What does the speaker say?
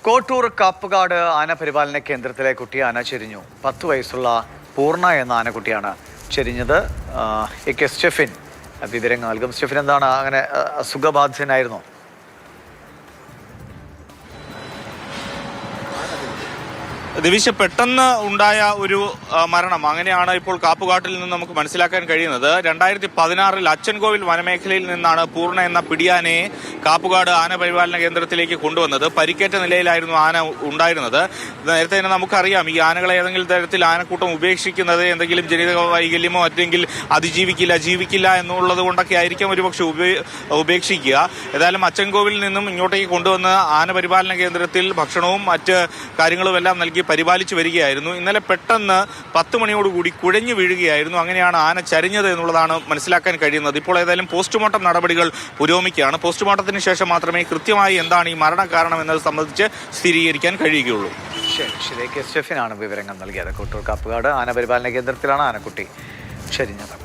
കോട്ടൂർ കാപ്പുകാട് ആന പരിപാലന കേന്ദ്രത്തിലെ കുട്ടി ആന ചെരിഞ്ഞു. 10 വയസ്സുള്ള പൂർണ്ണ എന്ന ആനക്കുട്ടിയാണ് ചെരിഞ്ഞത്. കെ സ്റ്റെഫിൻ വിവരങ്ങൾ നൽകും. സ്റ്റെഫിൻ, എന്താണ് അങ്ങനെ അസുഖബാധിതനായിരുന്നോ? ദിവിഷ, പെട്ടെന്ന് ഉണ്ടായ ഒരു മരണം, അങ്ങനെയാണ് ഇപ്പോൾ കാപ്പുകാട്ടിൽ നിന്ന് നമുക്ക് മനസ്സിലാക്കാൻ കഴിയുന്നത്. 2016 അച്ചൻകോവിൽ വനമേഖലയിൽ നിന്നാണ് പൂർണ്ണ എന്ന പിടിയാനയെ കാപ്പുകാട് ആന പരിപാലന കേന്ദ്രത്തിലേക്ക് കൊണ്ടുവന്നത്. പരിക്കേറ്റ നിലയിലായിരുന്നു ആന ഉണ്ടായിരുന്നത്. നേരത്തെ തന്നെ നമുക്കറിയാം, ഈ ആനകളെ ഏതെങ്കിലും തരത്തിൽ ആനക്കൂട്ടം ഉപേക്ഷിക്കുന്നത് എന്തെങ്കിലും ജനിതക വൈകല്യമോ അല്ലെങ്കിൽ ജീവിക്കില്ല എന്നുള്ളത് കൊണ്ടൊക്കെ ആയിരിക്കാം ഒരുപക്ഷെ ഉപേക്ഷിക്കുക. ഏതായാലും അച്ചൻകോവിൽ നിന്നും ഇങ്ങോട്ടേക്ക് കൊണ്ടുവന്ന് ആന പരിപാലന കേന്ദ്രത്തിൽ ഭക്ഷണവും മറ്റ് കാര്യങ്ങളും എല്ലാം നൽകി പരിപാലിച്ചു വരികയായിരുന്നു. ഇന്നലെ പെട്ടെന്ന് 10 മണിയോടുകൂടി കുഴഞ്ഞു വീഴുകയായിരുന്നു. അങ്ങനെയാണ് ആന ചരിഞ്ഞത് എന്നുള്ളതാണ് മനസ്സിലാക്കാൻ കഴിയുന്നത്. ഇപ്പോൾ ഏതായാലും പോസ്റ്റ്മോർട്ടം നടപടികൾ പുരോഗമിക്കുകയാണ്. പോസ്റ്റ്മോർട്ടത്തിന് ശേഷം മാത്രമേ കൃത്യമായി എന്താണ് ഈ മരണകാരണം എന്നത് സംബന്ധിച്ച് സ്ഥിരീകരിക്കാൻ കഴിയുകയുള്ളൂ. ശരി, കെ സ്റ്റെഫിനാണ് വിവരങ്ങൾ നൽകിയത്. കോട്ടൂർ കാപ്പുകാട് ആന പരിപാലന കേന്ദ്രത്തിലാണ് ആനക്കുട്ടി ചരിഞ്ഞത്.